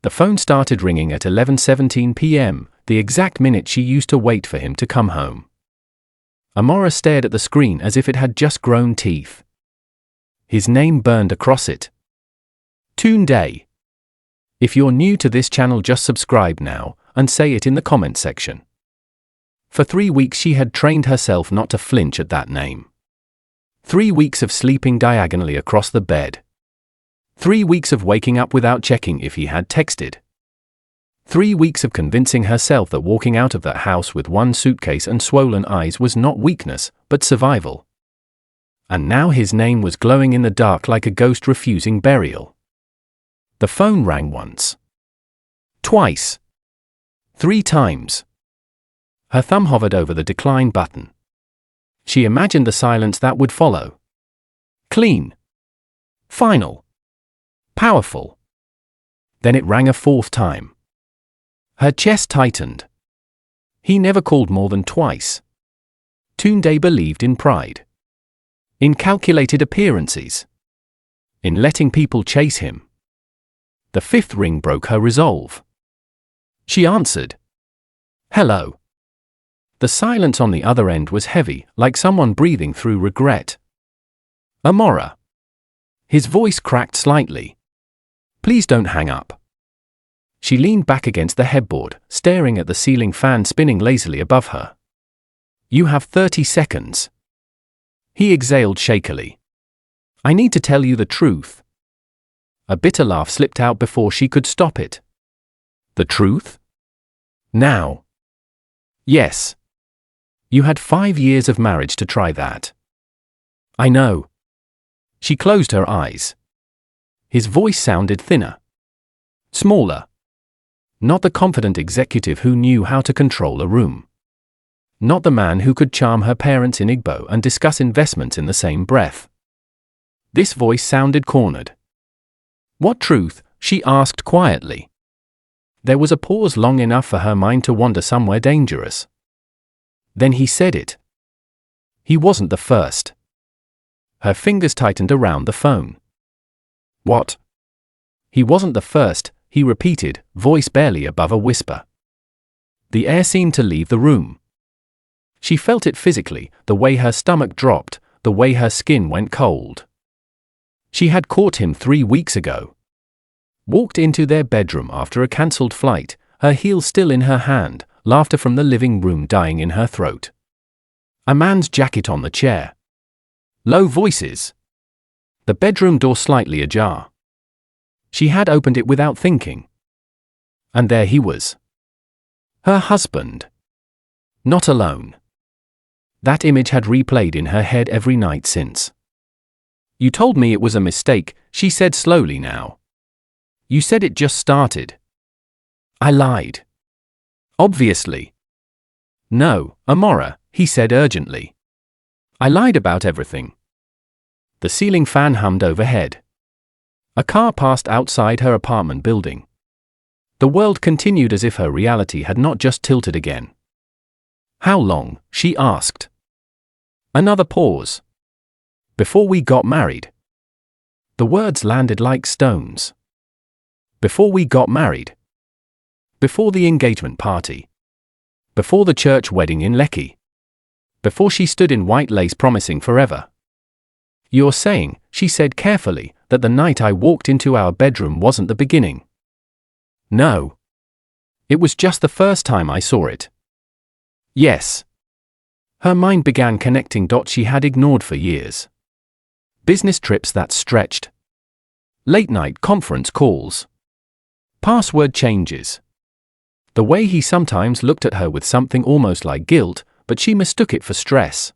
The phone started ringing at 11:17 p.m., the exact minute she used to wait for him to come home. Amora stared at the screen as if it had just grown teeth. His name burned across it. Tunde. If you're new to this channel, just subscribe now, and say it in the comment section. For 3 weeks she had trained herself not to flinch at that name. 3 weeks of sleeping diagonally across the bed. 3 weeks of waking up without checking if he had texted. 3 weeks of convincing herself that walking out of that house with one suitcase and swollen eyes was not weakness, but survival. And now his name was glowing in the dark like a ghost refusing burial. The phone rang once. Twice. 3 times. Her thumb hovered over the decline button. She imagined the silence that would follow. Clean. Final. Powerful. Then it rang a 4th time. Her chest tightened. He never called more than twice. Tunde believed in pride. In calculated appearances. In letting people chase him. The 5th ring broke her resolve. She answered. Hello. The silence on the other end was heavy, like someone breathing through regret. Amora. His voice cracked slightly. Please don't hang up. She leaned back against the headboard, staring at the ceiling fan spinning lazily above her. You have 30 seconds. He exhaled shakily. I need to tell you the truth. A bitter laugh slipped out before she could stop it. The truth? Now. Yes. You had 5 years of marriage to try that. I know. She closed her eyes. His voice sounded thinner. Smaller. Not the confident executive who knew how to control a room. Not the man who could charm her parents in Igbo and discuss investments in the same breath. This voice sounded cornered. What truth? She asked quietly. There was a pause long enough for her mind to wander somewhere dangerous. Then he said it. He wasn't the first. Her fingers tightened around the phone. What? He wasn't the first, he repeated, voice barely above a whisper. The air seemed to leave the room. She felt it physically, the way her stomach dropped, the way her skin went cold. She had caught him 3 weeks ago. Walked into their bedroom after a cancelled flight, her heel still in her hand, laughter from the living room dying in her throat. A man's jacket on the chair. Low voices. The bedroom door slightly ajar. She had opened it without thinking. And there he was. Her husband. Not alone. That image had replayed in her head every night since. You told me it was a mistake, she said slowly now. You said it just started. I lied. Obviously. No, Amora, he said urgently. I lied about everything. The ceiling fan hummed overhead. A car passed outside her apartment building. The world continued as if her reality had not just tilted again. How long? She asked. Another pause. Before we got married. The words landed like stones. Before we got married. Before the engagement party. Before the church wedding in Lekki. Before she stood in white lace promising forever. You're saying, she said carefully, that the night I walked into our bedroom wasn't the beginning. No. It was just the first time I saw it. Yes. Her mind began connecting dots she had ignored for years. Business trips that stretched. Late-night conference calls. Password changes. The way he sometimes looked at her with something almost like guilt, but she mistook it for stress.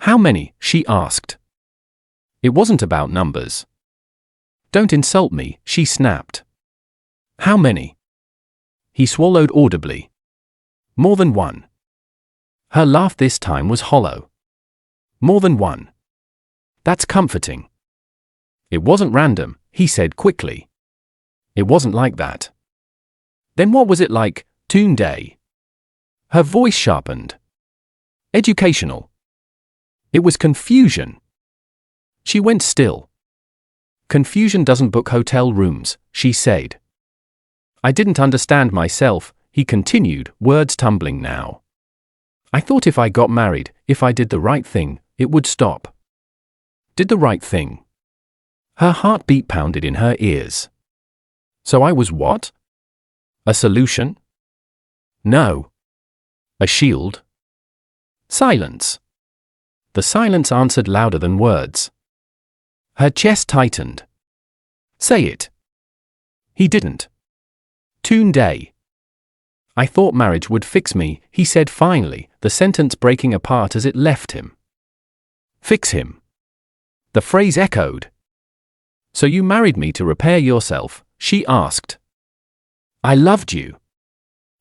How many? She asked. It wasn't about numbers. Don't insult me, she snapped. How many? He swallowed audibly. More than one. Her laugh this time was hollow. More than one. That's comforting. It wasn't random, he said quickly. It wasn't like that. Then what was it like, Tunde? Her voice sharpened. Educational. It was confusion. She went still. Confusion doesn't book hotel rooms, she said. I didn't understand myself, he continued, words tumbling now. I thought if I got married, if I did the right thing, it would stop. Did the right thing? Her heartbeat pounded in her ears. So I was what? A solution? No. A shield? Silence. The silence answered louder than words. Her chest tightened. Say it. He didn't. Toonday. I thought marriage would fix me, he said finally, the sentence breaking apart as it left him. Fix him. The phrase echoed. So you married me to repair yourself, she asked. I loved you.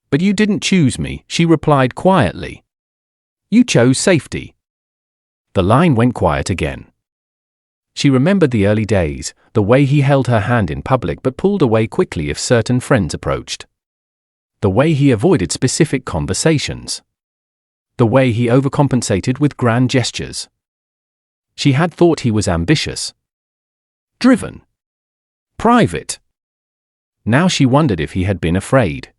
But you didn't choose me, she replied quietly. You chose safety. The line went quiet again. She remembered the early days, the way he held her hand in public but pulled away quickly if certain friends approached. The way he avoided specific conversations. The way he overcompensated with grand gestures. She had thought he was ambitious. Driven. Private. Now she wondered if he had been afraid.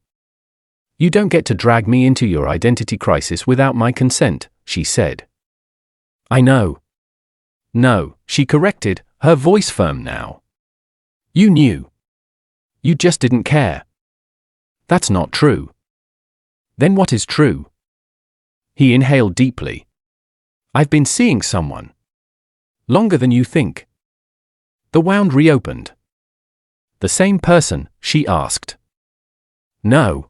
You don't get to drag me into your identity crisis without my consent, she said. I know. No, she corrected, her voice firm now. You knew. You just didn't care. That's not true. Then what is true? He inhaled deeply. I've been seeing someone. Longer than you think. The wound reopened. The same person, she asked. No.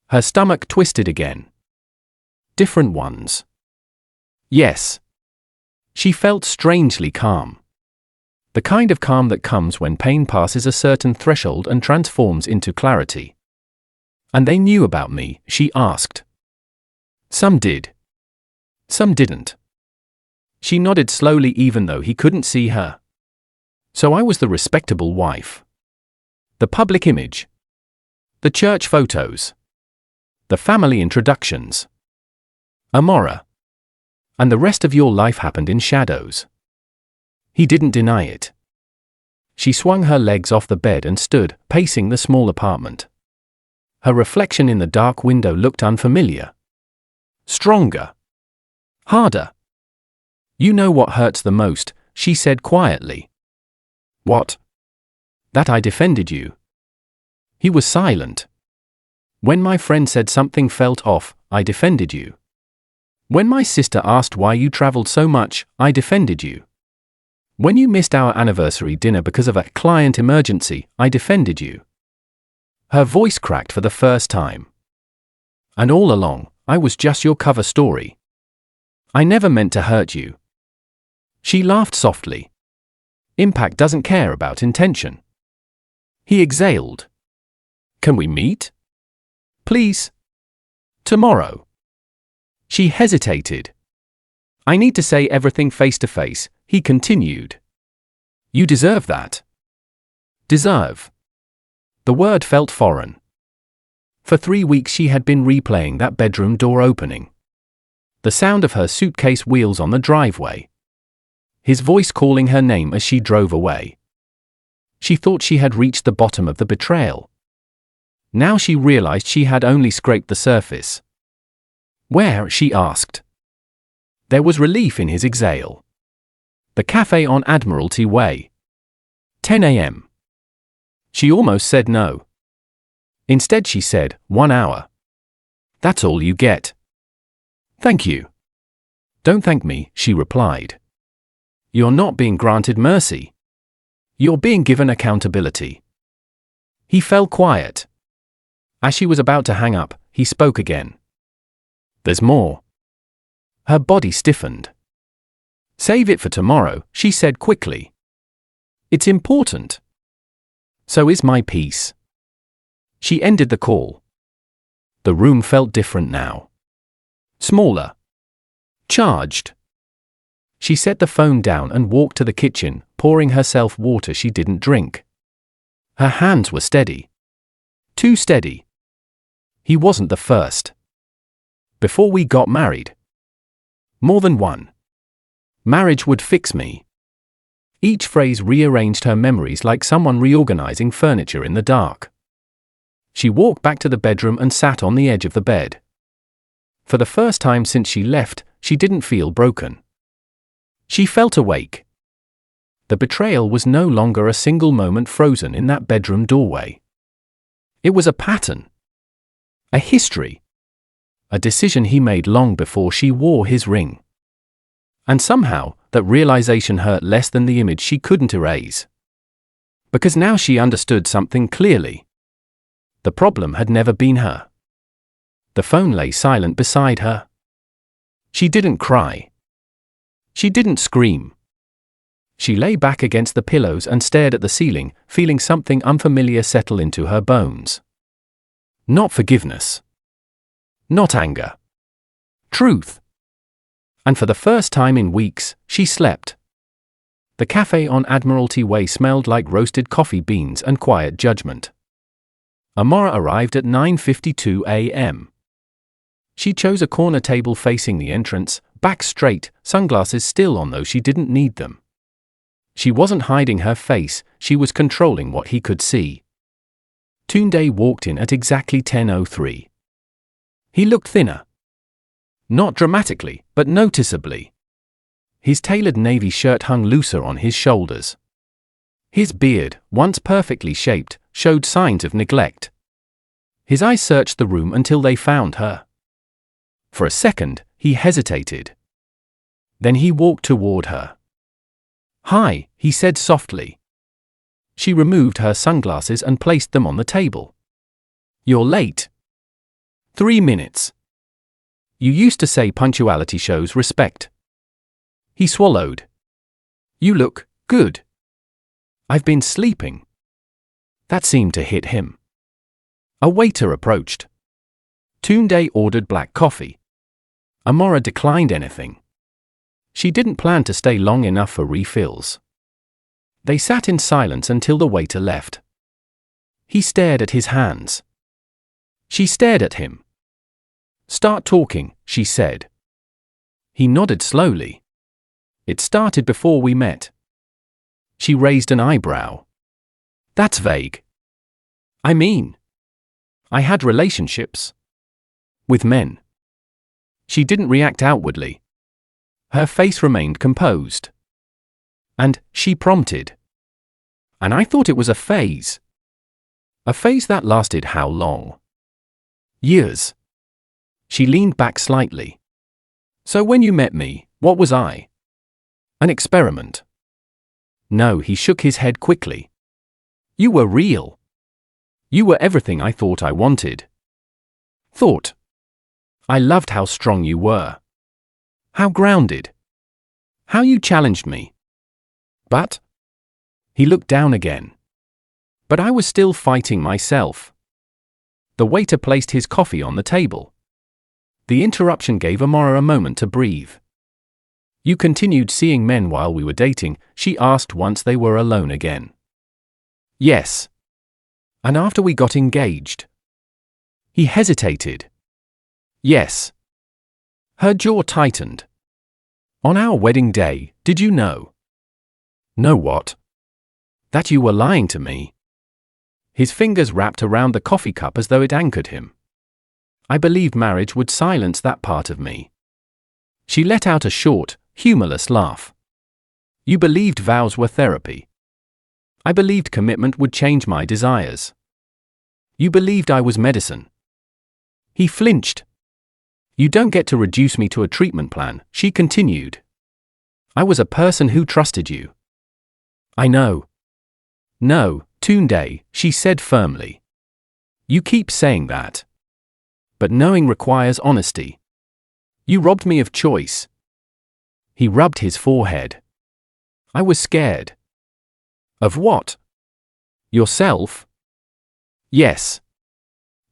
Her stomach twisted again. Different ones. Yes. She felt strangely calm. The kind of calm that comes when pain passes a certain threshold and transforms into clarity. And they knew about me, she asked. Some did. Some didn't. She nodded slowly even though he couldn't see her. So I was the respectable wife. The public image. The church photos. The family introductions. Amora. And the rest of your life happened in shadows. He didn't deny it. She swung her legs off the bed and stood, pacing the small apartment. Her reflection in the dark window looked unfamiliar. Stronger. Harder. You know what hurts the most, she said quietly. What? That I defended you. He was silent. When my friend said something felt off, I defended you. When my sister asked why you traveled so much, I defended you. When you missed our anniversary dinner because of a client emergency, I defended you. Her voice cracked for the first time. And all along, I was just your cover story. I never meant to hurt you. She laughed softly. Impact doesn't care about intention. He exhaled. Can we meet? Please? Tomorrow. She hesitated. I need to say everything face to face, he continued. You deserve that. Deserve. The word felt foreign. For 3 weeks she had been replaying that bedroom door opening. The sound of her suitcase wheels on the driveway. His voice calling her name as she drove away. She thought she had reached the bottom of the betrayal. Now she realized she had only scraped the surface. Where? She asked. There was relief in his exhale. The cafe on Admiralty Way. 10 a.m. She almost said no. Instead she said, 1 hour. That's all you get. Thank you. Don't thank me, she replied. You're not being granted mercy. You're being given accountability. He fell quiet. As she was about to hang up, he spoke again. There's more. Her body stiffened. Save it for tomorrow, she said quickly. It's important. So is my peace. She ended the call. The room felt different now. Smaller. Charged. She set the phone down and walked to the kitchen, pouring herself water she didn't drink. Her hands were steady. Too steady. He wasn't the first. Before we got married. More than one. Marriage would fix me. Each phrase rearranged her memories like someone reorganizing furniture in the dark. She walked back to the bedroom and sat on the edge of the bed. For the first time since she left, she didn't feel broken. She felt awake. The betrayal was no longer a single moment frozen in that bedroom doorway. It was a pattern. A history. A decision he made long before she wore his ring. And somehow, that realization hurt less than the image she couldn't erase. Because now she understood something clearly. The problem had never been her. The phone lay silent beside her. She didn't cry. She didn't scream. She lay back against the pillows and stared at the ceiling, feeling something unfamiliar settle into her bones. Not forgiveness. Not anger. Truth. And for the first time in weeks, she slept. The cafe on Admiralty Way smelled like roasted coffee beans and quiet judgment. Amora arrived at 9:52 a.m. She chose a corner table facing the entrance, back straight, sunglasses still on though she didn't need them. She wasn't hiding her face, she was controlling what he could see. Tunde walked in at exactly 10:03. He looked thinner. Not dramatically, but noticeably. His tailored navy shirt hung looser on his shoulders. His beard, once perfectly shaped, showed signs of neglect. His eyes searched the room until they found her. For a second, he hesitated. Then he walked toward her. "Hi," he said softly. She removed her sunglasses and placed them on the table. "You're late." 3 minutes. "You used to say punctuality shows respect." He swallowed. "You look good." "I've been sleeping." That seemed to hit him. A waiter approached. Tunde ordered black coffee. Amora declined anything. She didn't plan to stay long enough for refills. They sat in silence until the waiter left. He stared at his hands. She stared at him. "Start talking," she said. He nodded slowly. "It started before we met." She raised an eyebrow. "That's vague." "I mean, I had relationships. With men." She didn't react outwardly. Her face remained composed. "And," she prompted. "And I thought it was a phase." "A phase that lasted how long?" "Years." She leaned back slightly. "So when you met me, what was I? An experiment?" "No," he shook his head quickly. "You were real. You were everything I thought I wanted." "Thought?" "I loved how strong you were. How grounded. How you challenged me. But..." He looked down again. "But I was still fighting myself." The waiter placed his coffee on the table. The interruption gave Amora a moment to breathe. "You continued seeing men while we were dating?" she asked once they were alone again. "Yes." "And after we got engaged?" He hesitated. "Yes." Her jaw tightened. "On our wedding day, did you know?" "Know what?" "That you were lying to me." His fingers wrapped around the coffee cup as though it anchored him. "I believed marriage would silence that part of me." She let out a short, humorless laugh. "You believed vows were therapy. I believed commitment would change my desires. You believed I was medicine." He flinched. "You don't get to reduce me to a treatment plan," she continued. "I was a person who trusted you." "I know." "No, Tunde," she said firmly. "You keep saying that. But knowing requires honesty. You robbed me of choice." He rubbed his forehead. "I was scared." "Of what?" "Yourself." "Yes."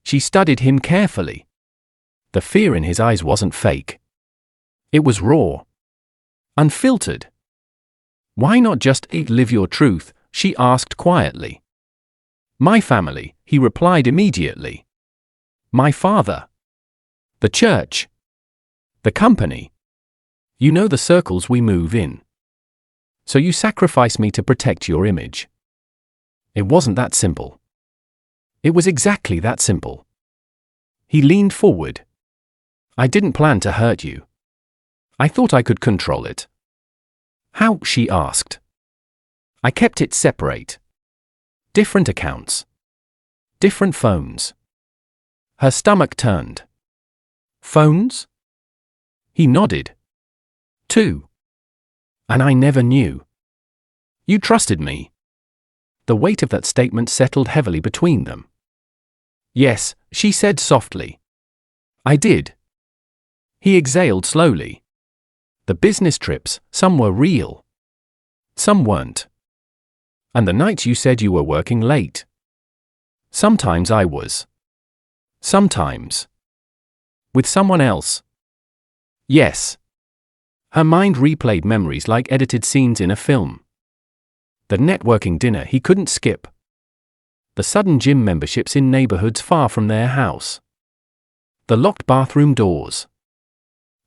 She studied him carefully. The fear in his eyes wasn't fake. It was raw. Unfiltered. "Why not just live your truth?" she asked quietly. "My family," he replied immediately. "My father. The church. The company. You know the circles we move in. So you sacrifice me to protect your image." It wasn't that simple. It was exactly that simple. He leaned forward. I didn't plan to hurt you. I thought I could control it. How? She asked. I kept it separate. Different accounts. Different phones. Her stomach turned. Phones? He nodded. 2. And I never knew. You trusted me. The weight of that statement settled heavily between them. Yes, she said softly. I did. He exhaled slowly. The business trips, some were real. Some weren't. And the nights you said you were working late. Sometimes I was. Sometimes. With someone else. Yes. Her mind replayed memories like edited scenes in a film. The networking dinner he couldn't skip. The sudden gym memberships in neighborhoods far from their house. The locked bathroom doors.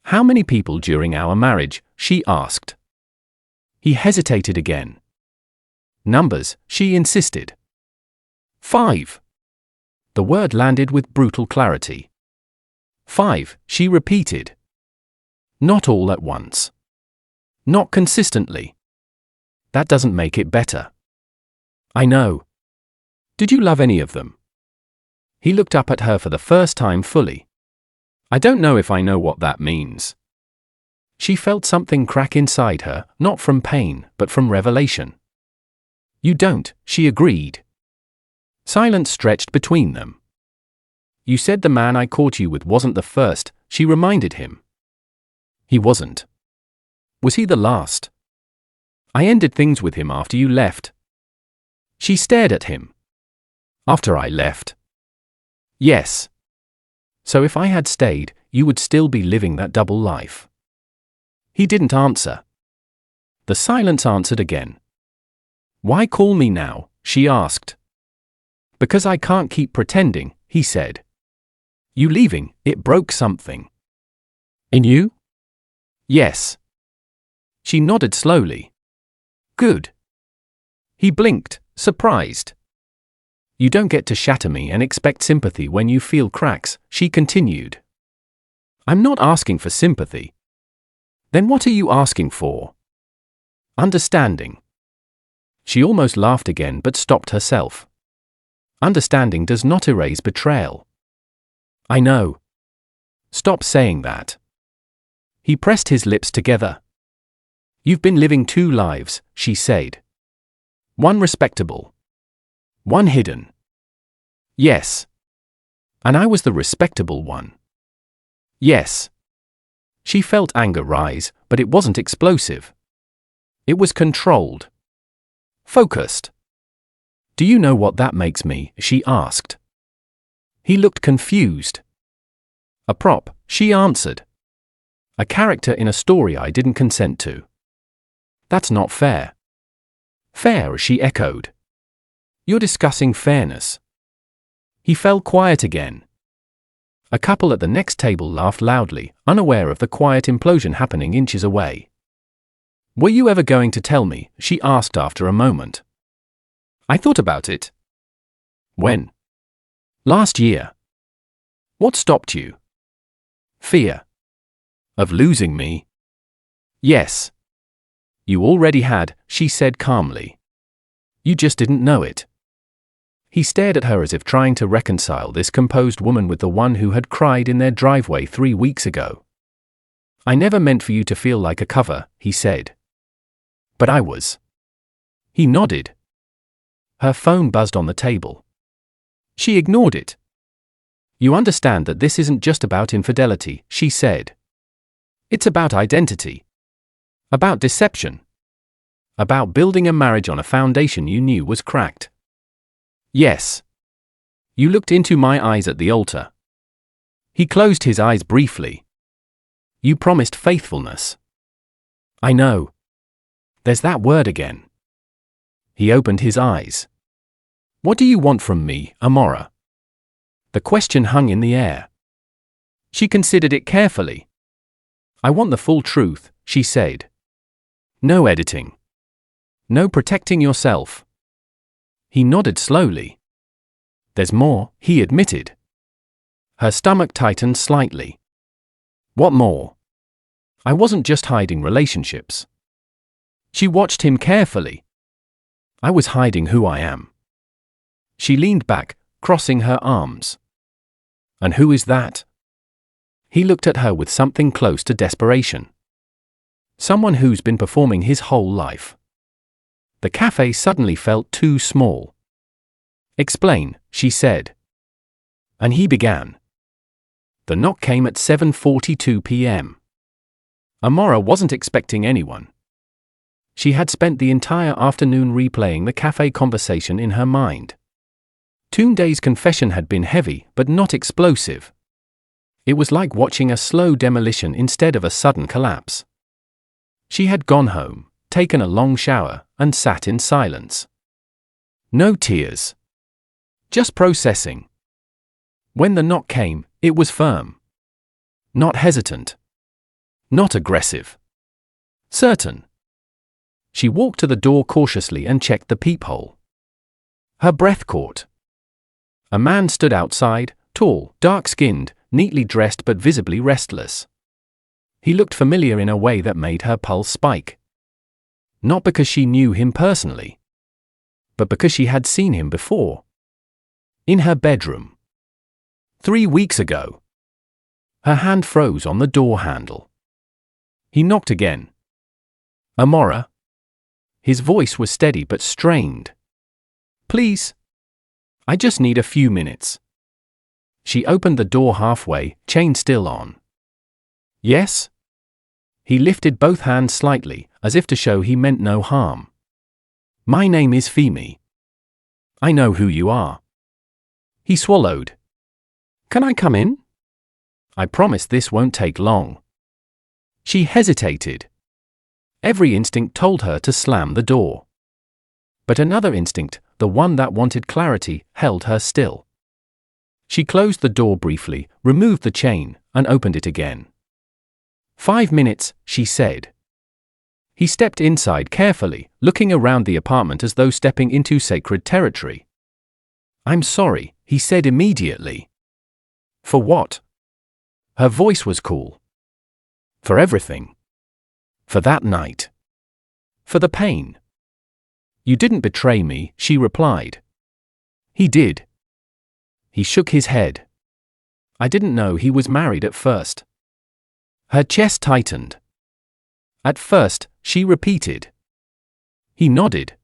How many people during our marriage? She asked. He hesitated again. Numbers, she insisted. 5. The word landed with brutal clarity. 5, she repeated. Not all at once. Not consistently. That doesn't make it better. I know. Did you love any of them? He looked up at her for the first time fully. I don't know if I know what that means. She felt something crack inside her, not from pain, but from revelation. You don't, she agreed. Silence stretched between them. You said the man I caught you with wasn't the first, she reminded him. He wasn't. Was he the last? I ended things with him after you left. She stared at him. After I left? Yes. So if I had stayed, you would still be living that double life. He didn't answer. The silence answered again. Why call me now? She asked. Because I can't keep pretending, he said. You leaving, it broke something. In you? Yes. She nodded slowly. Good. He blinked, surprised. You don't get to shatter me and expect sympathy when you feel cracks, she continued. I'm not asking for sympathy. Then what are you asking for? Understanding. She almost laughed again but stopped herself. Understanding does not erase betrayal. I know. Stop saying that. He pressed his lips together. You've been living 2 lives, she said. One respectable. One hidden. Yes. And I was the respectable one. Yes. She felt anger rise, but it wasn't explosive. It was controlled. Focused. Do you know what that makes me? She asked. He looked confused. A prop, she answered. A character in a story I didn't consent to. That's not fair. Fair, she echoed. You're discussing fairness. He fell quiet again. A couple at the next table laughed loudly, unaware of the quiet implosion happening inches away. Were you ever going to tell me? She asked after a moment. I thought about it. When? Last year. What stopped you? Fear. Of losing me? Yes. You already had, she said calmly. You just didn't know it. He stared at her as if trying to reconcile this composed woman with the one who had cried in their driveway 3 weeks ago. I never meant for you to feel like a cover, he said. But I was. He nodded. Her phone buzzed on the table. She ignored it. You understand that this isn't just about infidelity, she said. It's about identity. About deception. About building a marriage on a foundation you knew was cracked. Yes. You looked into my eyes at the altar. He closed his eyes briefly. You promised faithfulness. I know. There's that word again. He opened his eyes. What do you want from me, Amora? The question hung in the air. She considered it carefully. I want the full truth, she said. No editing. No protecting yourself. He nodded slowly. There's more, he admitted. Her stomach tightened slightly. What more? I wasn't just hiding relationships. She watched him carefully. I was hiding who I am. She leaned back, crossing her arms. And who is that? He looked at her with something close to desperation. Someone who's been performing his whole life. The cafe suddenly felt too small. Explain, she said. And he began. The knock came at 7:42 p.m. Amora wasn't expecting anyone. She had spent the entire afternoon replaying the cafe conversation in her mind. Tunde's confession had been heavy but not explosive. It was like watching a slow demolition instead of a sudden collapse. She had gone home, taken a long shower, and sat in silence. No tears. Just processing. When the knock came, it was firm. Not hesitant. Not aggressive. Certain. She walked to the door cautiously and checked the peephole. Her breath caught. A man stood outside, tall, dark-skinned, neatly dressed but visibly restless. He looked familiar in a way that made her pulse spike. Not because she knew him personally, but because she had seen him before. In her bedroom. 3 weeks ago. Her hand froze on the door handle. He knocked again. Amora? His voice was steady but strained. Please. I just need a few minutes. She opened the door halfway, chain still on. Yes? He lifted both hands slightly, as if to show he meant no harm. My name is Femi. I know who you are. He swallowed. Can I come in? I promise this won't take long. She hesitated. Every instinct told her to slam the door. But another instinct, the one that wanted clarity, held her still. She closed the door briefly, removed the chain, and opened it again. 5 minutes, she said. He stepped inside carefully, looking around the apartment as though stepping into sacred territory. I'm sorry, he said immediately. For what? Her voice was cool. For everything. For that night. For the pain. You didn't betray me, she replied. He did. He shook his head. I didn't know he was married at first. Her chest tightened. At first, she repeated. He nodded.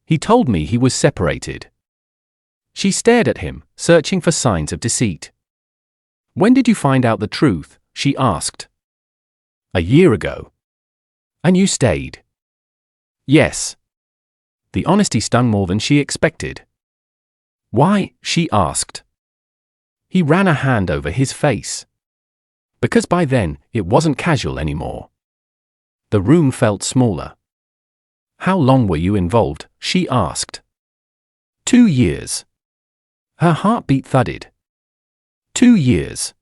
He told me he was separated. She stared at him, searching for signs of deceit. When did you find out the truth? She asked. A year ago. And you stayed? Yes. The honesty stung more than she expected. Why? She asked. He ran a hand over his face. Because by then, it wasn't casual anymore. The room felt smaller. How long were you involved? She asked. 2 years. Her heartbeat thudded. 2 years.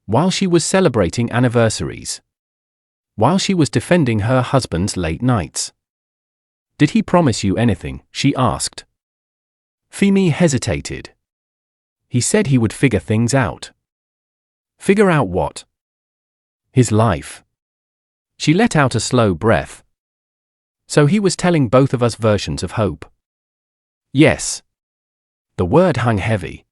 While she was celebrating anniversaries. While she was defending her husband's late nights. Did he promise you anything? She asked. Femi hesitated. He said he would figure things out. Figure out what? His life. She let out a slow breath. So he was telling both of us versions of hope. Yes. The word hung heavy.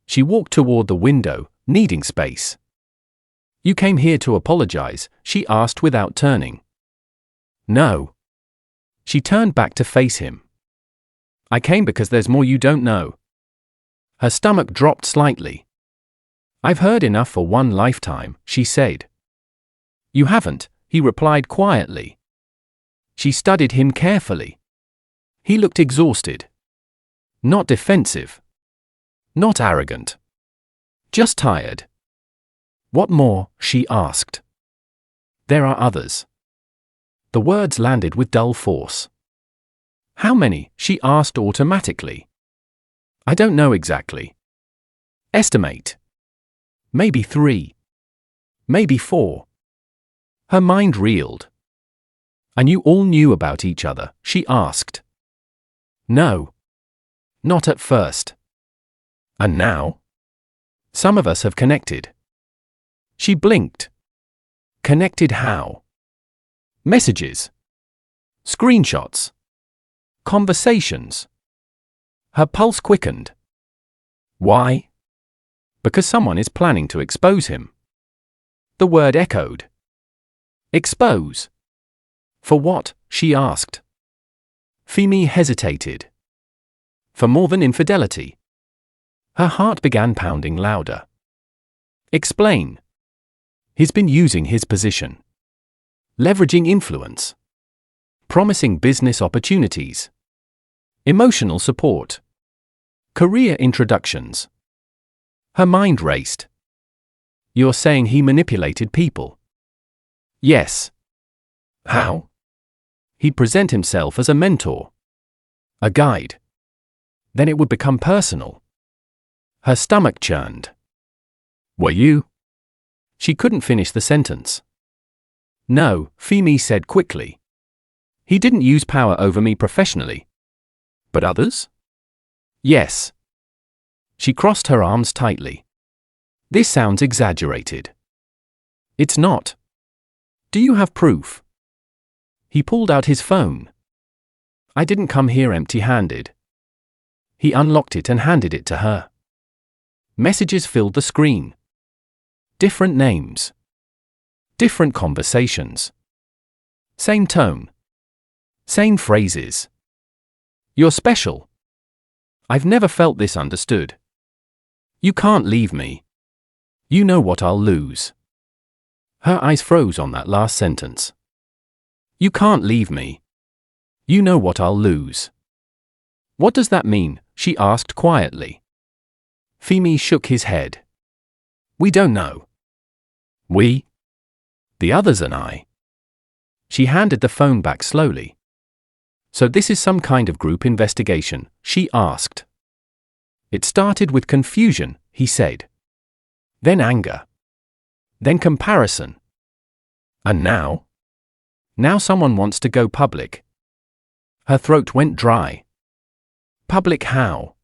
She walked toward the window, needing space. You came here to apologize, she asked without turning. No. She turned back to face him. I came because there's more you don't know. Her stomach dropped slightly. I've heard enough for one lifetime, she said. You haven't, he replied quietly. She studied him carefully. He looked exhausted. Not defensive. Not arrogant. Just tired. What more? She asked. There are others. The words landed with dull force. How many? She asked automatically. I don't know exactly. Estimate. Maybe 3. Maybe 4. Her mind reeled. And you all knew about each other? She asked. No. Not at first. And now? Some of us have connected. She blinked. Connected how? Messages. Screenshots. Conversations. Her pulse quickened. Why? Because someone is planning to expose him. The word echoed. Expose. For what? She asked. Femi hesitated. For more than infidelity. Her heart began pounding louder. Explain. He's been using his position. Leveraging influence. Promising business opportunities. Emotional support. Career introductions. Her mind raced. You're saying he manipulated people? Yes. How? He'd present himself as a mentor. A guide. Then it would become personal. Her stomach churned. Were you? She couldn't finish the sentence. No, Femi said quickly. He didn't use power over me professionally. But others? Yes. She crossed her arms tightly. This sounds exaggerated. It's not. Do you have proof? He pulled out his phone. I didn't come here empty-handed. He unlocked it and handed it to her. Messages filled the screen. Different names. Different conversations. Same tone. Same phrases. You're special. I've never felt this understood. You can't leave me. You know what I'll lose. Her eyes froze on that last sentence. You can't leave me. You know what I'll lose. What does that mean? She asked quietly. Femi shook his head. We don't know. We? The others and I. She handed the phone back slowly. So this is some kind of group investigation, she asked. It started with confusion, he said. Then anger. Then comparison. And now? Now someone wants to go public. Her throat went dry. Public how?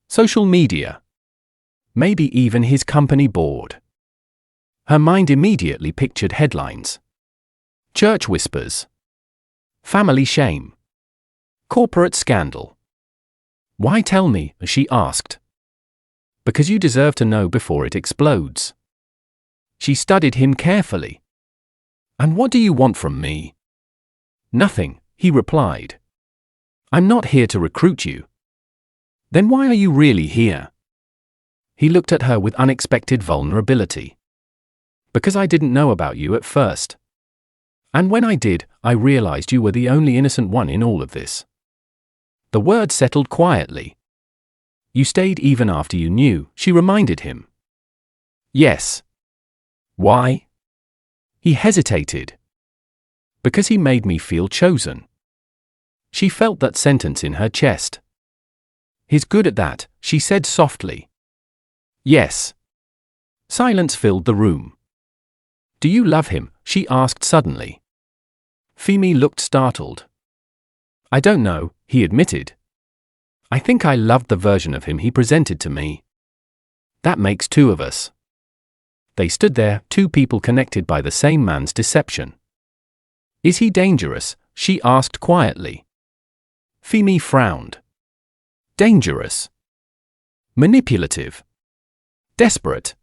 Social media. Maybe even his company board. Her mind immediately pictured headlines. Church whispers. Family shame. Corporate scandal. Why tell me? She asked. Because you deserve to know before it explodes. She studied him carefully. And what do you want from me? Nothing, he replied. I'm not here to recruit you. Then why are you really here? He looked at her with unexpected vulnerability. Because I didn't know about you at first. And when I did, I realized you were the only innocent one in all of this. The word settled quietly. You stayed even after you knew, she reminded him. Yes. Why? He hesitated. Because he made me feel chosen. She felt that sentence in her chest. He's good at that, she said softly. Yes. Silence filled the room. Do you love him? She asked suddenly. Femi looked startled. I don't know, he admitted. I think I loved the version of him he presented to me. That makes two of us. They stood there, two people connected by the same man's deception. Is he dangerous? She asked quietly. Femi frowned. Dangerous. Manipulative. Desperate.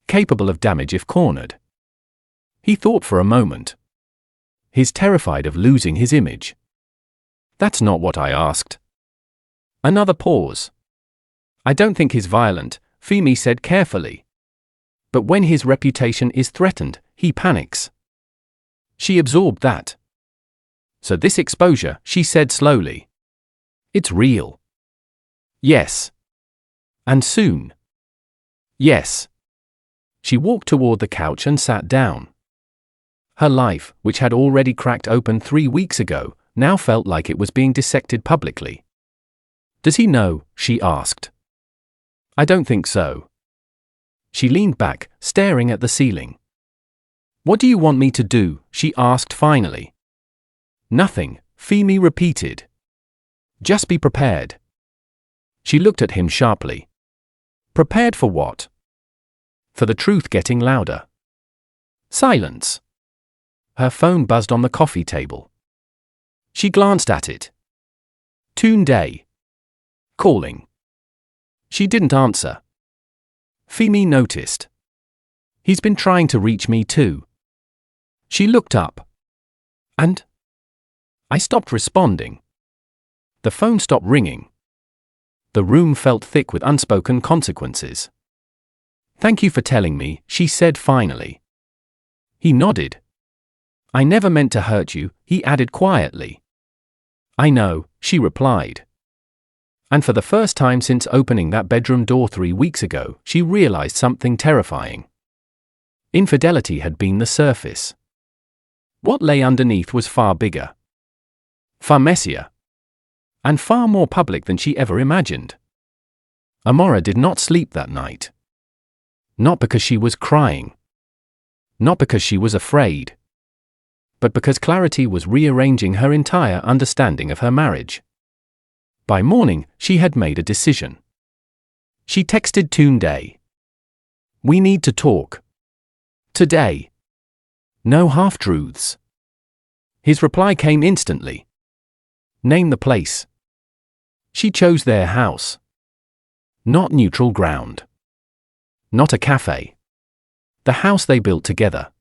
Capable of damage if cornered. He thought for a moment. He's terrified of losing his image. That's not what I asked. Another pause. I don't think he's violent, Femi said carefully. But when his reputation is threatened, he panics. She absorbed that. So this exposure, she said slowly. It's real. Yes. And soon. Yes. She walked toward the couch and sat down. Her life, which had already cracked open 3 weeks ago, now felt like it was being dissected publicly. Does he know? She asked. I don't think so. She leaned back, staring at the ceiling. What do you want me to do? She asked finally. Nothing, Femi repeated. Just be prepared. She looked at him sharply. Prepared for what? For the truth getting louder. Silence. Her phone buzzed on the coffee table. She glanced at it. Tunde. Calling. She didn't answer. Femi noticed. He's been trying to reach me too. She looked up. And? I stopped responding. The phone stopped ringing. The room felt thick with unspoken consequences. Thank you for telling me, she said finally. He nodded. I never meant to hurt you, he added quietly. I know, she replied. And for the first time since opening that bedroom door 3 weeks ago, she realized something terrifying. Infidelity had been the surface. What lay underneath was far bigger. Far messier. And far more public than she ever imagined. Amora did not sleep that night. Not because she was crying. Not because she was afraid. But because clarity was rearranging her entire understanding of her marriage. By morning, she had made a decision. She texted Tunde. We need to talk. Today. No half-truths. His reply came instantly. Name the place. She chose their house. Not neutral ground. Not a cafe. The house they built together.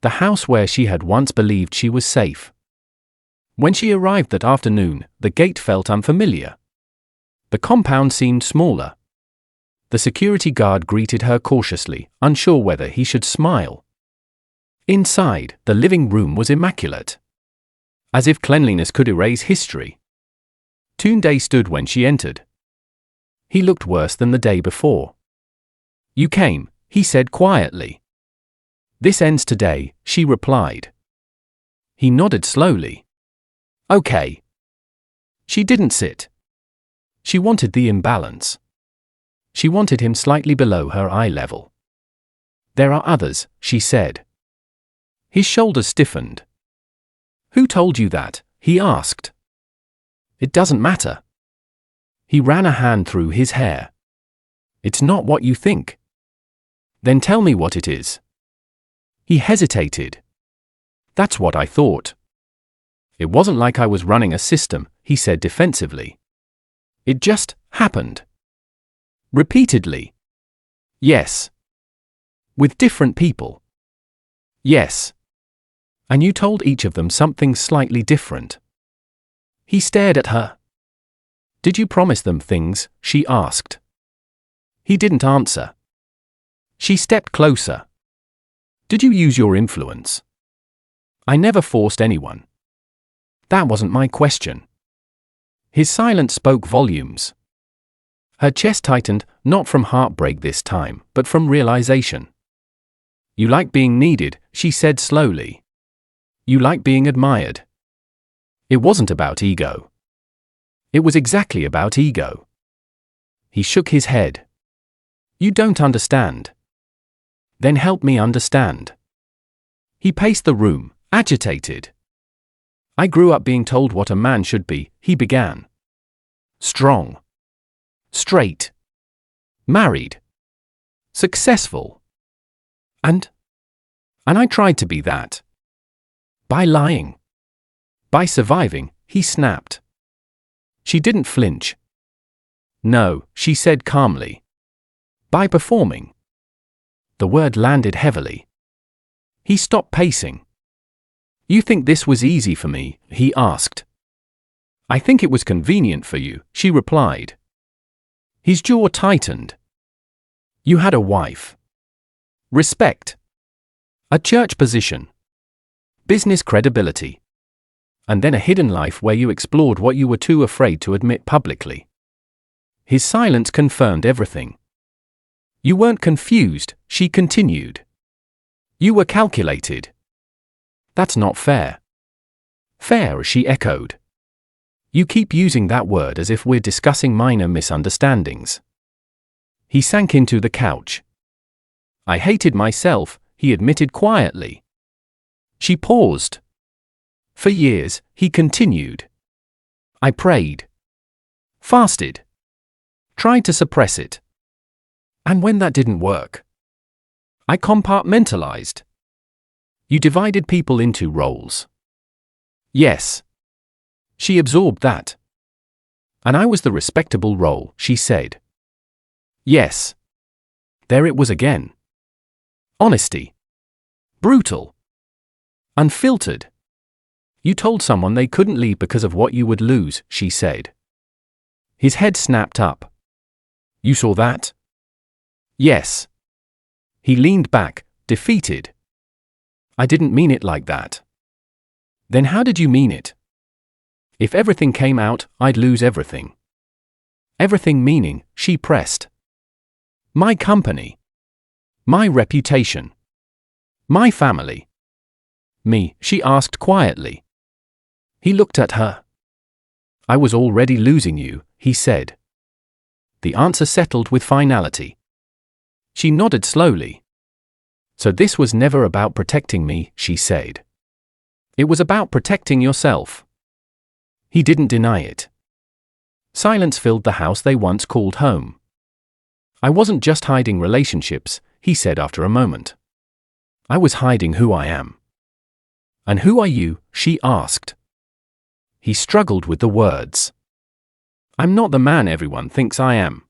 The house where she had once believed she was safe. When she arrived that afternoon, the gate felt unfamiliar. The compound seemed smaller. The security guard greeted her cautiously, unsure whether he should smile. Inside, the living room was immaculate. As if cleanliness could erase history. Tunde stood when she entered. He looked worse than the day before. You came, he said quietly. This ends today, she replied. He nodded slowly. Okay. She didn't sit. She wanted the imbalance. She wanted him slightly below her eye level. There are others, she said. His shoulders stiffened. Who told you that? He asked. It doesn't matter. He ran a hand through his hair. It's not what you think. Then tell me what it is. He hesitated. That's what I thought. It wasn't like I was running a system, he said defensively. It just happened. Repeatedly. Yes. With different people. Yes. And you told each of them something slightly different. He stared at her. Did you promise them things? She asked. He didn't answer. She stepped closer. Did you use your influence? I never forced anyone. That wasn't my question. His silence spoke volumes. Her chest tightened, not from heartbreak this time, but from realization. You like being needed, she said slowly. You like being admired. It wasn't about ego. It was exactly about ego. He shook his head. You don't understand. Then help me understand. He paced the room, agitated. I grew up being told what a man should be, he began. Strong. Straight. Married. Successful. And I tried to be that. By lying. By surviving, he snapped. She didn't flinch. No, she said calmly. By performing. The word landed heavily. He stopped pacing. You think this was easy for me? He asked. I think it was convenient for you, she replied. His jaw tightened. You had a wife. Respect. A church position. Business credibility. And then a hidden life where you explored what you were too afraid to admit publicly. His silence confirmed everything. You weren't confused, she continued. You were calculated. That's not fair. Fair, she echoed. You keep using that word as if we're discussing minor misunderstandings. He sank into the couch. I hated myself, he admitted quietly. She paused. For years, he continued. I prayed. Fasted. Tried to suppress it. And when that didn't work, I compartmentalized. You divided people into roles. Yes. She absorbed that. And I was the respectable role, she said. Yes. There it was again. Honesty. Brutal. Unfiltered. You told someone they couldn't leave because of what you would lose, she said. His head snapped up. You saw that? Yes. He leaned back, defeated. I didn't mean it like that. Then how did you mean it? If everything came out, I'd lose everything. Everything meaning, she pressed. My company. My reputation. My family. Me, she asked quietly. He looked at her. I was already losing you, he said. The answer settled with finality. She nodded slowly. So this was never about protecting me, she said. It was about protecting yourself. He didn't deny it. Silence filled the house they once called home. I wasn't just hiding relationships, he said after a moment. I was hiding who I am. And who are you? She asked. He struggled with the words. I'm not the man everyone thinks I am.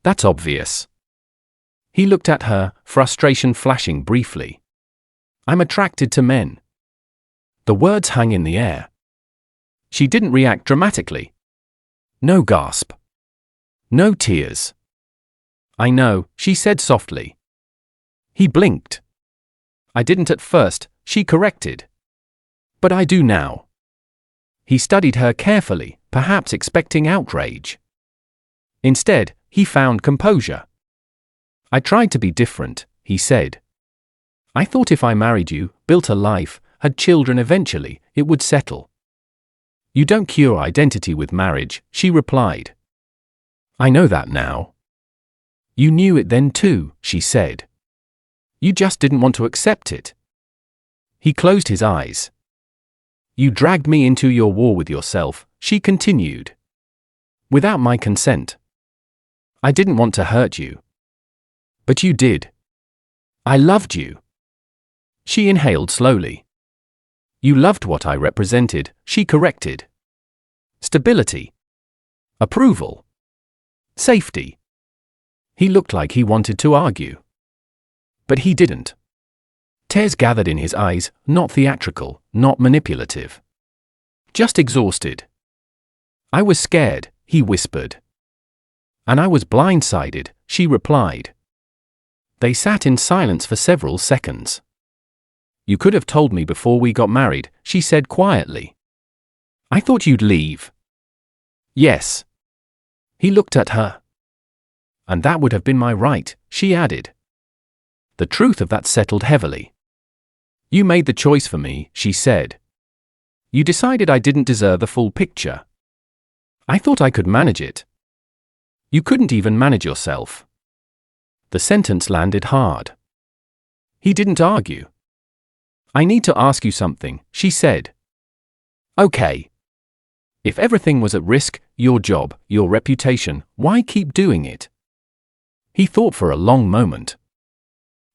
That's obvious. He looked at her, frustration flashing briefly. I'm attracted to men. The words hung in the air. She didn't react dramatically. No gasp. No tears. I know, she said softly. He blinked. I didn't at first, she corrected. But I do now. He studied her carefully, perhaps expecting outrage. Instead, he found composure. I tried to be different, he said. I thought if I married you, built a life, had children eventually, it would settle. You don't cure identity with marriage, she replied. I know that now. You knew it then too, she said. You just didn't want to accept it. He closed his eyes. You dragged me into your war with yourself, she continued. Without my consent. I didn't want to hurt you. But you did. I loved you. She inhaled slowly. You loved what I represented, she corrected. Stability. Approval. Safety. He looked like he wanted to argue. But he didn't. Tears gathered in his eyes, not theatrical, not manipulative. Just exhausted. I was scared, he whispered. And I was blindsided, she replied. They sat in silence for several seconds. You could have told me before we got married, she said quietly. I thought you'd leave. Yes. He looked at her. And that would have been my right, she added. The truth of that settled heavily. You made the choice for me, she said. You decided I didn't deserve the full picture. I thought I could manage it. You couldn't even manage yourself. The sentence landed hard. He didn't argue. I need to ask you something, she said. Okay. If everything was at risk, your job, your reputation, why keep doing it? He thought for a long moment.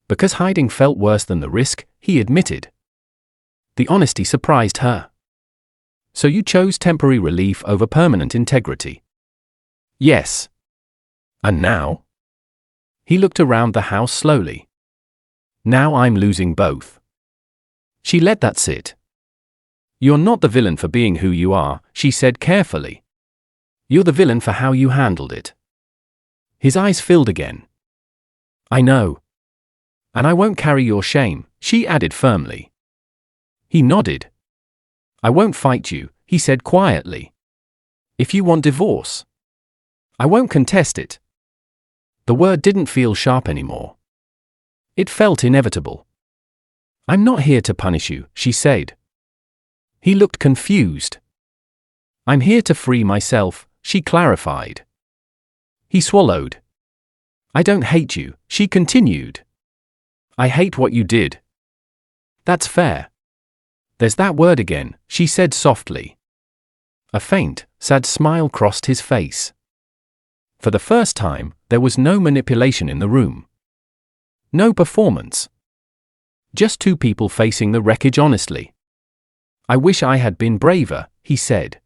Because hiding felt worse than the risk, he admitted. The honesty surprised her. So you chose temporary relief over permanent integrity? Yes. And now? He looked around the house slowly. Now I'm losing both. She let that sit. You're not the villain for being who you are, she said carefully. You're the villain for how you handled it. His eyes filled again. I know. And I won't carry your shame, she added firmly. He nodded. I won't fight you, he said quietly. If you want divorce. I won't contest it. The word didn't feel sharp anymore. It felt inevitable. I'm not here to punish you, she said. He looked confused. I'm here to free myself, she clarified. He swallowed. I don't hate you, she continued. I hate what you did. That's fair. There's that word again, she said softly. A faint, sad smile crossed his face. For the first time, there was no manipulation in the room. No performance. Just two people facing the wreckage honestly. "I wish I had been braver," he said.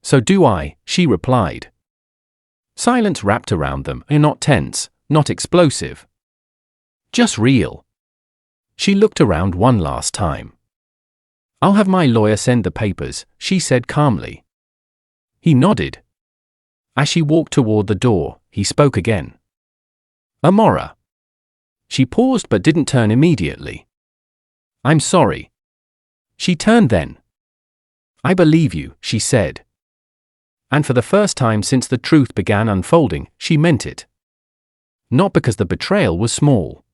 "So do I," she replied. Silence wrapped around them, not tense, not explosive. Just real. She looked around one last time. "I'll have my lawyer send the papers," she said calmly. He nodded. As she walked toward the door, he spoke again. "Amora." She paused but didn't turn immediately. "I'm sorry." She turned then. "I believe you," she said. And for the first time since the truth began unfolding, she meant it. Not because the betrayal was small,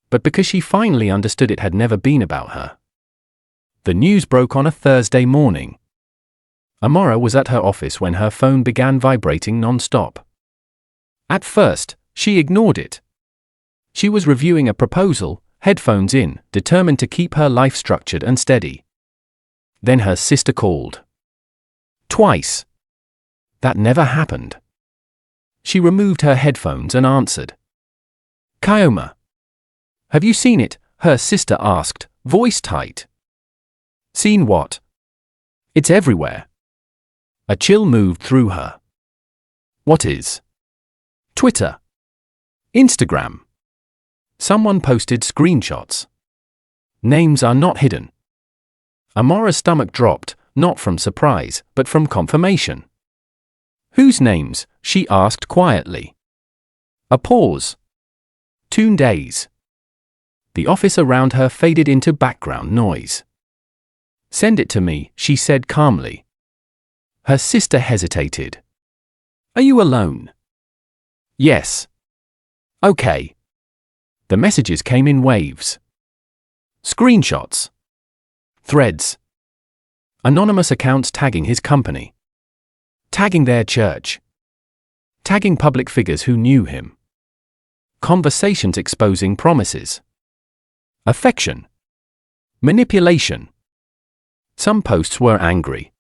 but because she finally understood it had never been about her. The news broke on a Thursday morning. Amora was at her office when her phone began vibrating non-stop. At first, she ignored it. She was reviewing a proposal, headphones in, determined to keep her life structured and steady. Then her sister called. Twice. That never happened. She removed her headphones and answered. "Kioma." "Have you seen it?" her sister asked, voice tight. "Seen what?" "It's everywhere." A chill moved through her. "What is?" "Twitter. Instagram. Someone posted screenshots. Names are not hidden." Amora's stomach dropped, not from surprise, but from confirmation. "Whose names?" she asked quietly. A pause. Days. The office around her faded into background noise. "Send it to me," she said calmly. Her sister hesitated. "Are you alone?" "Yes." "Okay." The messages came in waves. Screenshots. Threads. Anonymous accounts tagging his company. Tagging their church. Tagging public figures who knew him. Conversations exposing promises. Affection. Manipulation. Some posts were angry.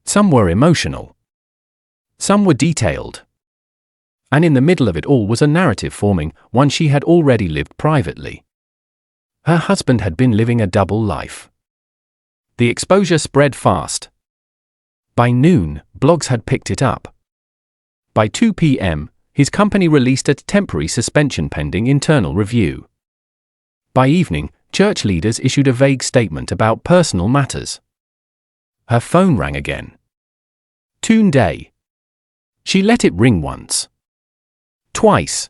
Some were emotional. Some were detailed. And in the middle of it all was a narrative forming, one she had already lived privately. Her husband had been living a double life. The exposure spread fast. By noon, blogs had picked it up. By 2 p.m., his company released a temporary suspension pending internal review. By evening, church leaders issued a vague statement about personal matters. Her phone rang again. Day. She let it ring once. Twice.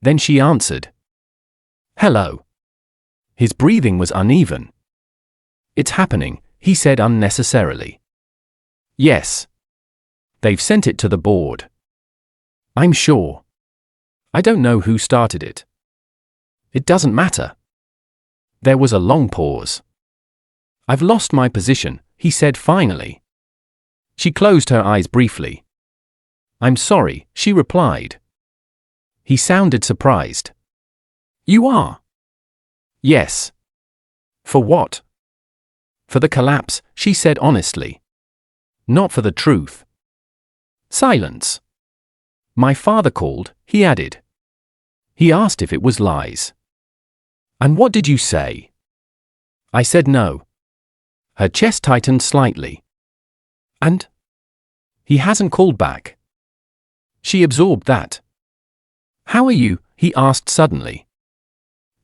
Then she answered. "Hello." His breathing was uneven. "It's happening," he said unnecessarily. "Yes. They've sent it to the board." "I'm sure. I don't know who started it." "It doesn't matter." There was a long pause. "I've lost my position," he said finally. She closed her eyes briefly. "I'm sorry," she replied. He sounded surprised. "You are?" "Yes." "For what?" "For the collapse," she said honestly. "Not for the truth." Silence. "My father called," he added. He asked if it was lies. "And what did you say?" "I said no." Her chest tightened slightly. "And?" "He hasn't called back." She absorbed that. "How are you?" he asked suddenly.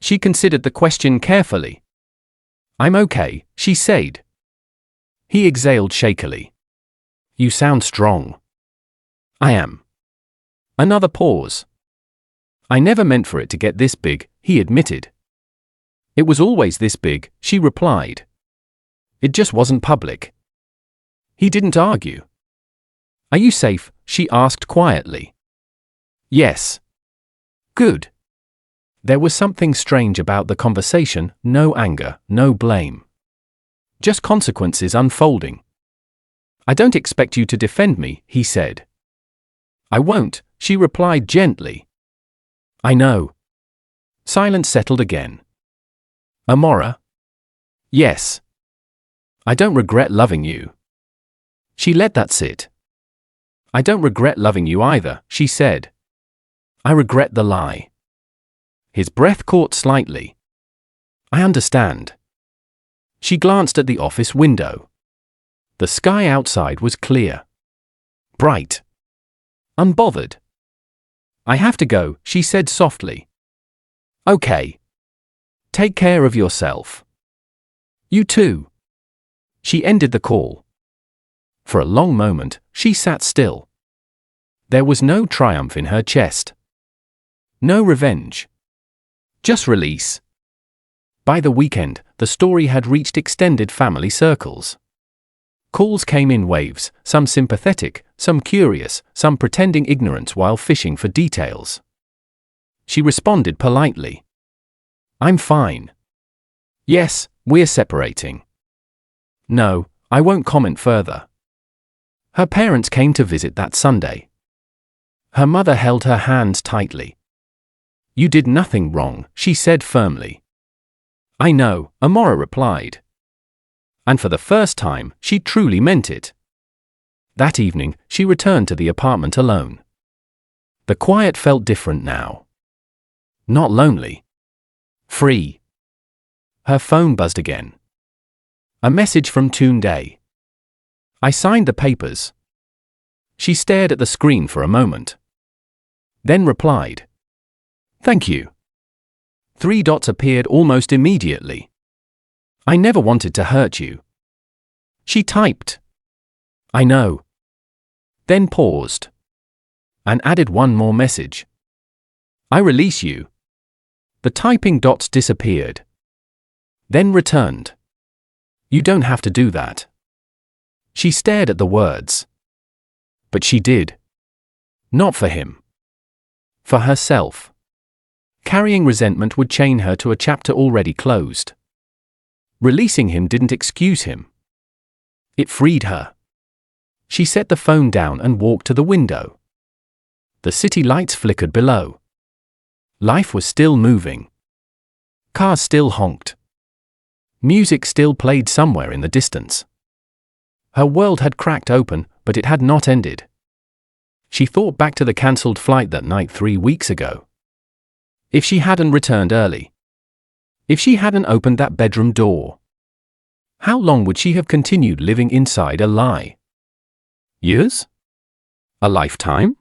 She considered the question carefully. "I'm okay," she said. He exhaled shakily. "You sound strong." "I am." Another pause. "I never meant for it to get this big," he admitted. "It was always this big," she replied. "It just wasn't public." He didn't argue. "Are you safe?" she asked quietly. "Yes." "Good." There was something strange about the conversation, no anger, no blame. Just consequences unfolding. "I don't expect you to defend me," he said. "I won't," she replied gently. "I know." Silence settled again. "Amora?" "Yes." "I don't regret loving you." She let that sit. I don't regret loving you either, she said. I regret the lie. His breath caught slightly. I understand. She glanced at the office window. The sky outside was clear. Bright. Unbothered. I have to go, she said softly. Okay. Take care of yourself. You too. She ended the call. For a long moment, she sat still. There was no triumph in her chest. No revenge. Just release. By the weekend, the story had reached extended family circles. Calls came in waves, some sympathetic, some curious, some pretending ignorance while fishing for details. She responded politely. I'm fine. Yes, we're separating. No, I won't comment further. Her parents came to visit that Sunday. Her mother held her hands tightly. You did nothing wrong, she said firmly. I know, Amora replied. And for the first time, she truly meant it. That evening, she returned to the apartment alone. The quiet felt different now. Not lonely. Free. Her phone buzzed again. A message from Tunde. I signed the papers. She stared at the screen for a moment. Then replied. Thank you. 3 dots appeared almost immediately. I never wanted to hurt you. She typed. I know. Then paused. And added one more message. I release you. The typing dots disappeared. Then returned. You don't have to do that. She stared at the words. But she did. Not for him. For herself. Carrying resentment would chain her to a chapter already closed. Releasing him didn't excuse him. It freed her. She set the phone down and walked to the window. The city lights flickered below. Life was still moving. Cars still honked. Music still played somewhere in the distance. Her world had cracked open, but it had not ended. She thought back to the cancelled flight that night 3 weeks ago. If she hadn't returned early. If she hadn't opened that bedroom door. How long would she have continued living inside a lie? Years? A lifetime?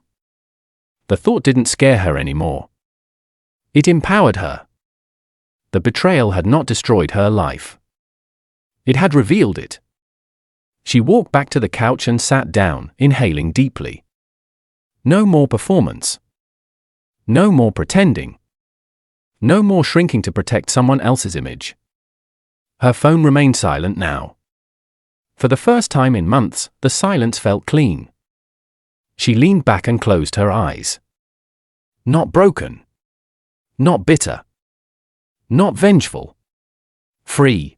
The thought didn't scare her anymore. It empowered her. The betrayal had not destroyed her life. It had revealed it. She walked back to the couch and sat down, inhaling deeply. No more performance. No more pretending. No more shrinking to protect someone else's image. Her phone remained silent now. For the first time in months, the silence felt clean. She leaned back and closed her eyes. Not broken. Not bitter. Not vengeful. Free.